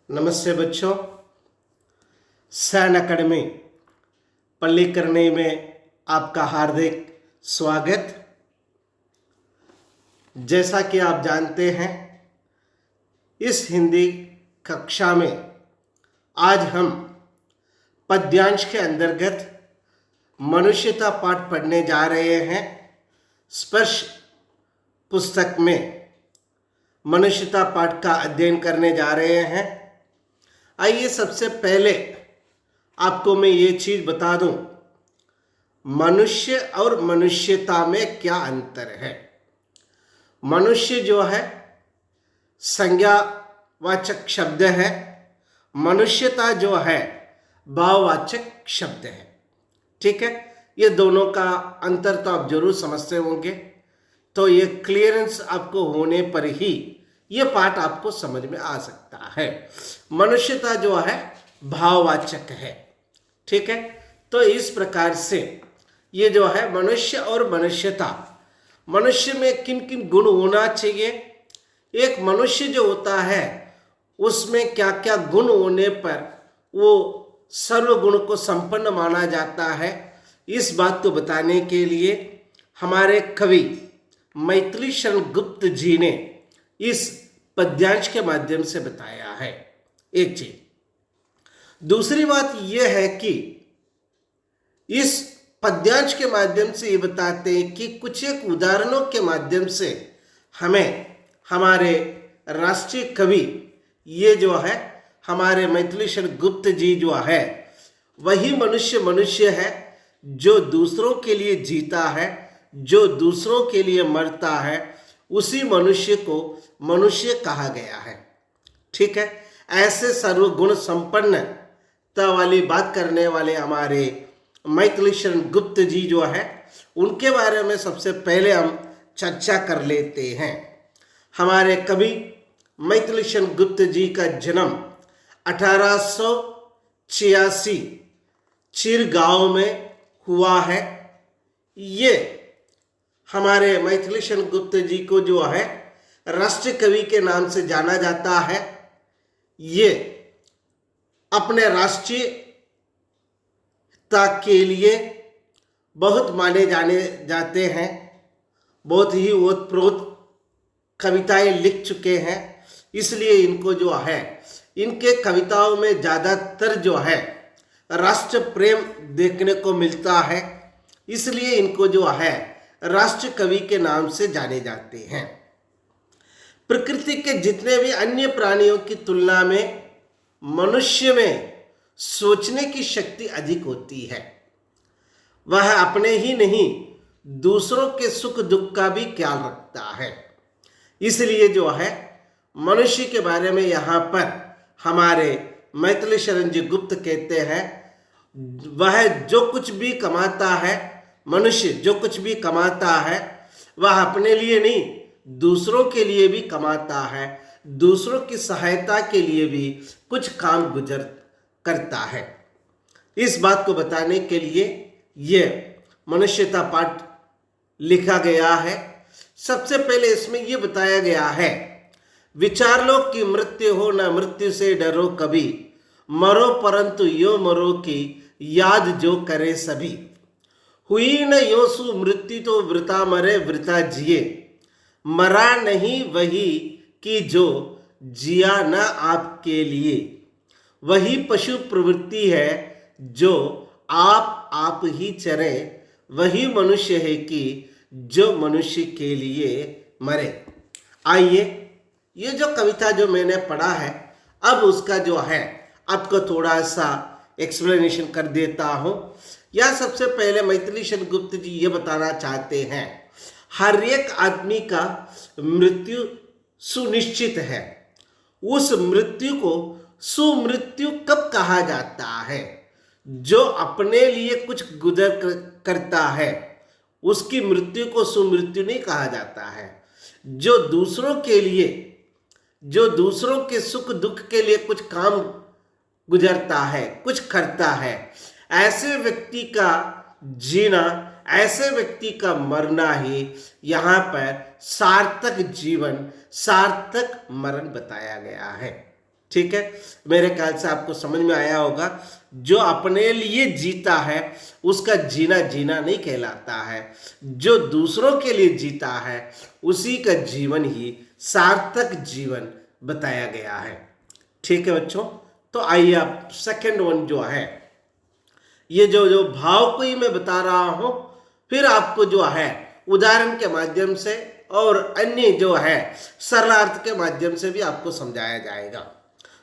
नमस्ते बच्चों। San academy Pallikaranai में आपका हार्दिक स्वागत। जैसा कि आप जानते हैं, इस हिंदी कक्षा में आज हम पद्यांश के अंतर्गत मनुष्यता पाठ पढ़ने जा रहे हैं। स्पर्श पुस्तक में मनुष्यता पाठ का अध्ययन करने जा रहे हैं। आइए सबसे पहले आपको मैं ये चीज बता दूं, मनुष्य और मनुष्यता में क्या अंतर है। मनुष्य जो है संज्ञावाचक शब्द है, मनुष्यता जो है भाववाचक शब्द है। ठीक है, ये दोनों का अंतर तो आप जरूर समझते होंगे। तो ये क्लियरेंस आपको होने पर ही ये पाठ आपको समझ में आ सकता है। मनुष्यता जो है भाववाचक है। ठीक है, तो इस प्रकार से ये जो है मनुष्य और मनुष्यता, मनुष्य में किन किन गुण होना चाहिए, एक मनुष्य जो होता है उसमें क्या क्या गुण होने पर वो सर्वगुण को संपन्न माना जाता है, इस बात को बताने के लिए हमारे कवि मैथिली शरण गुप्त जी ने इस पद्यांश के माध्यम से बताया है। एक चीज, दूसरी बात यह है कि इस पद्यांश के माध्यम से ये बताते हैं कि कुछ एक उदाहरणों के माध्यम से हमें हमारे राष्ट्रीय कवि ये जो है हमारे मैथिली शरण गुप्त जी जो है वही मनुष्य है जो दूसरों के लिए जीता है, जो दूसरों के लिए मरता है, उसी मनुष्य को मनुष्य कहा गया है। ठीक है, ऐसे सर्वगुण संपन्नता वाली बात करने वाले हमारे मैथिली शरण गुप्त जी जो है उनके बारे में सबसे पहले हम चर्चा कर लेते हैं। हमारे कवि मैथिली शरण गुप्त जी का जन्म 1886 चिरगांव में हुआ है। ये हमारे मैथिली शरण गुप्त जी को जो है राष्ट्रीय कवि के नाम से जाना जाता है। ये अपने राष्ट्रीयता के लिए बहुत माने जाते हैं, बहुत ही ओतप्रोत कविताएं लिख चुके हैं। इसलिए इनको जो है इनके कविताओं में ज़्यादातर जो है राष्ट्र प्रेम देखने को मिलता है, इसलिए इनको जो है राष्ट्र कवि के नाम से जाने जाते हैं। प्रकृति के जितने भी अन्य प्राणियों की तुलना में मनुष्य में सोचने की शक्ति अधिक होती है। वह अपने ही नहीं दूसरों के सुख दुख का भी ख्याल रखता है। इसलिए जो है मनुष्य के बारे में यहाँ पर हमारे मैथिली शरण जी गुप्त कहते हैं, वह जो कुछ भी कमाता है, मनुष्य जो कुछ भी कमाता है वह अपने लिए नहीं दूसरों के लिए भी कमाता है, दूसरों की सहायता के लिए भी कुछ काम गुजर करता है। इस बात को बताने के लिए ये मनुष्यता पाठ लिखा गया है। सबसे पहले इसमें यह बताया गया है, विचार लो कि मृत्यु हो न मृत्यु से डरो कभी, मरो परंतु यो मरो की याद जो करे सभी। हुई न यो सु मृत्यु तो वृथा मरे वृथा जिए, मरा नहीं वही कि जो जिया न आपके लिए। वही पशु प्रवृत्ति है जो आप ही चरे, वही मनुष्य है कि जो मनुष्य के लिए मरे। आइए, ये जो कविता जो मैंने पढ़ा है अब उसका जो है आपको थोड़ा सा एक्सप्लेनेशन कर देता हूँ। या सबसे पहले मैथिली शरण गुप्त जी ये बताना चाहते हैं, हर एक आदमी का मृत्यु सुनिश्चित है। उस मृत्यु को सुमृत्यु कब कहा जाता है? जो अपने लिए कुछ गुजर करता है उसकी मृत्यु को सुमृत्यु नहीं कहा जाता है। जो दूसरों के लिए, जो दूसरों के सुख दुख के लिए कुछ काम गुजरता है, कुछ करता है, ऐसे व्यक्ति का जीना, ऐसे व्यक्ति का मरना ही यहाँ पर सार्थक जीवन, सार्थक मरण बताया गया है। ठीक है, मेरे ख्याल से आपको समझ में आया होगा। जो अपने लिए जीता है उसका जीना जीना नहीं कहलाता है, जो दूसरों के लिए जीता है उसी का जीवन ही सार्थक जीवन बताया गया है। ठीक है बच्चों, तो आइए आप सेकंड वन जो है, ये जो जो भाव को ही मैं बता रहा हूं, फिर आपको जो है उदाहरण के माध्यम से और अन्य जो है सरलार्थ के माध्यम से भी आपको समझाया जाएगा।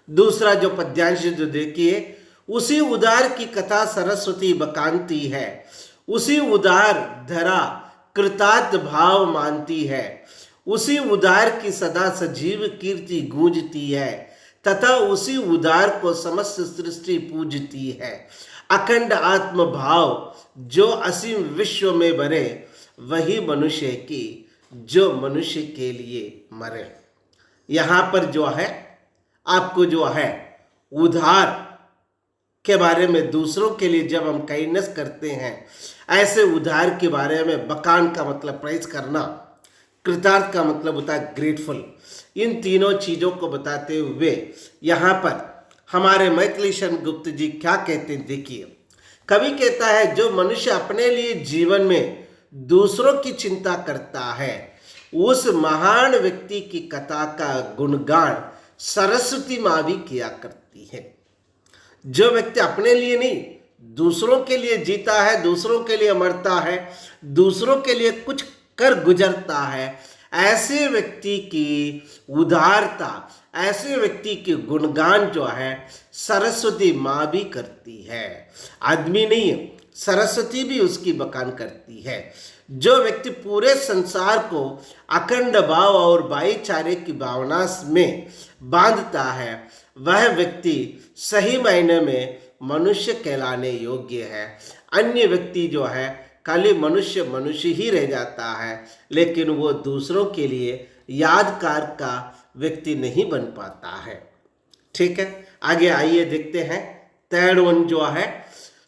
दूसरा जो पद्यांश जो देखिए, उसी उदार की कथा सरस्वती बकांती है, उसी उदार धरा कृतार्थ भाव मानती है, उसी उदार की सदा सजीव कीर्ति गूंजती है, तथा उसी उदार को समस्त सृष्टि पूजती है। अखंड आत्म भाव जो असीम विश्व में भरे, वही मनुष्य की जो मनुष्य के लिए मरे। यहाँ पर जो है आपको जो है उधार के बारे में, दूसरों के लिए जब हम काइंडनेस करते हैं, ऐसे उधार के बारे में, बकान का मतलब प्राइज करना, कृतार्थ का मतलब होता है ग्रेटफुल, इन तीनों चीजों को बताते हुए यहाँ पर हमारे मैथिली शरण गुप्त जी क्या कहते हैं देखिए। कवि कहता है, जो मनुष्य अपने लिए जीवन में दूसरों की चिंता करता है, उस महान व्यक्ति की कथा का गुणगान सरस्वती माँ भी किया करती है। जो व्यक्ति अपने लिए नहीं दूसरों के लिए जीता है, दूसरों के लिए मरता है, दूसरों के लिए कुछ कर गुजरता है, ऐसे व्यक्ति की उदारता, ऐसे व्यक्ति के गुणगान जो है सरस्वती माँ भी करती है। आदमी नहीं है, सरस्वती भी उसकी बखान करती है। जो व्यक्ति पूरे संसार को अखंड भाव और भाईचारे की भावना में बांधता है, वह व्यक्ति सही मायने में मनुष्य कहलाने योग्य है। अन्य व्यक्ति जो है खाली मनुष्य मनुष्य ही रह जाता है, लेकिन वो दूसरों के लिए यादगार का व्यक्ति नहीं बन पाता है। ठीक है, आगे आइए देखते हैं। थर्ड वन जो है,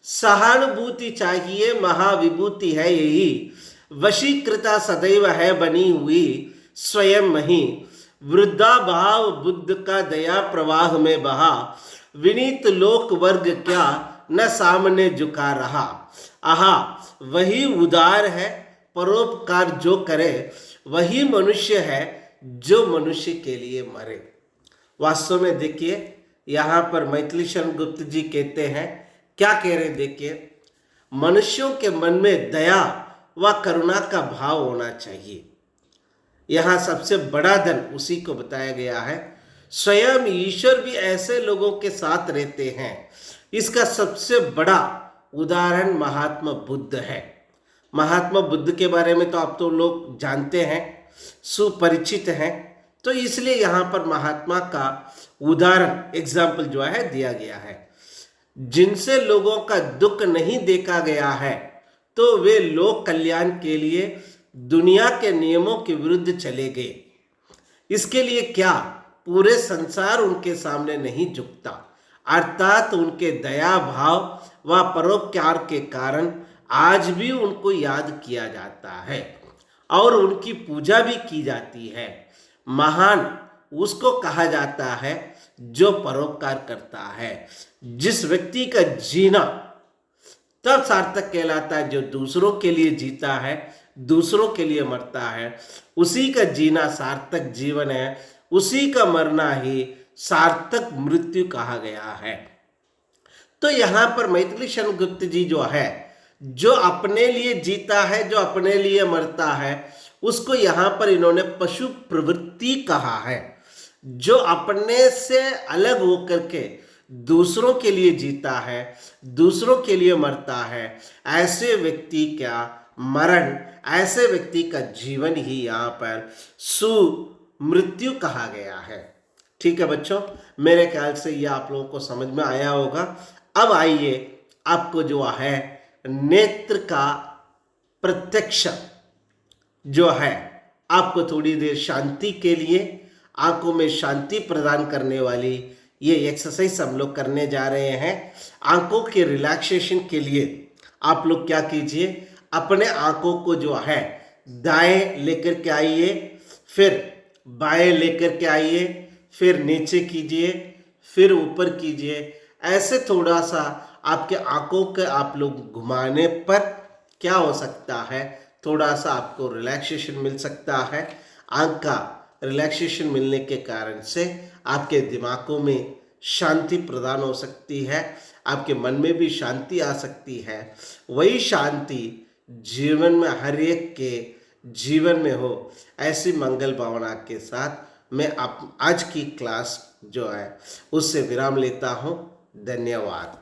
सहानुभूति चाहिए महाविभूति है यही, वशीकृता सदैव है बनी हुई स्वयं मही, वृद्धा भाव बुद्ध का दया प्रवाह में बहा, विनीत लोक वर्ग क्या न सामने झुका रहा। आहा, वही उदार है परोपकार जो करे, वही मनुष्य है जो मनुष्य के लिए मरे। वास्तव में देखिए, यहाँ पर मैथिली शरण गुप्त जी कहते हैं, क्या कह रहे हैं देखिए, मनुष्यों के मन में दया व करुणा का भाव होना चाहिए। यहाँ सबसे बड़ा धन उसी को बताया गया है। स्वयं ईश्वर भी ऐसे लोगों के साथ रहते हैं। इसका सबसे बड़ा उदाहरण महात्मा बुद्ध है। महात्मा बुद्ध के बारे में तो आप तो लोग जानते हैं, सुपरिचित हैं, तो इसलिए यहाँ पर महात्मा का उदाहरण एग्जाम्पल जो है दिया गया है। जिनसे लोगों का दुख नहीं देखा गया है, तो वे लोक कल्याण के लिए दुनिया के नियमों के विरुद्ध चले गए। इसके लिए क्या पूरे संसार उनके सामने नहीं झुकता, अर्थात उनके दया भाव व परोपकार के कारण आज भी उनको याद किया जाता है और उनकी पूजा भी की जाती है। महान उसको कहा जाता है जो परोपकार करता है। जिस व्यक्ति का जीना तब सार्थक कहलाता है जो दूसरों के लिए जीता है, दूसरों के लिए मरता है, उसी का जीना सार्थक जीवन है, उसी का मरना ही सार्थक मृत्यु कहा गया है। तो यहाँ पर मैथिली शरण गुप्त जी जो है, जो अपने लिए जीता है, जो अपने लिए मरता है, उसको यहाँ पर इन्होंने पशु प्रवृत्ति कहा है। जो अपने से अलग होकर के दूसरों के लिए जीता है, दूसरों के लिए मरता है, ऐसे व्यक्ति का मरण, ऐसे व्यक्ति का जीवन ही यहाँ पर सुमृत्यु कहा गया है। ठीक है बच्चों, मेरे ख्याल से ये आप लोगों को समझ में आया होगा। अब आइए आपको जो है नेत्र का प्रत्यक्ष जो है, आपको थोड़ी देर शांति के लिए, आंखों में शांति प्रदान करने वाली ये एक्सरसाइज हम लोग करने जा रहे हैं। आंखों के रिलैक्सेशन के लिए आप लोग क्या कीजिए, अपने आंखों को जो है दाएं लेकर के आइए, फिर बाएं लेकर के आइए, फिर नीचे कीजिए, फिर ऊपर कीजिए। ऐसे थोड़ा सा आपके आंखों के आप लोग घुमाने पर क्या हो सकता है, थोड़ा सा आपको रिलैक्सेशन मिल सकता है। आंख का रिलैक्सेशन मिलने के कारण से आपके दिमागों में शांति प्रदान हो सकती है, आपके मन में भी शांति आ सकती है। वही शांति जीवन में हर एक के जीवन में हो, ऐसी मंगल भावना के साथ मैं आप आज की क्लास जो है उससे विराम लेता हूँ। धन्यवाद।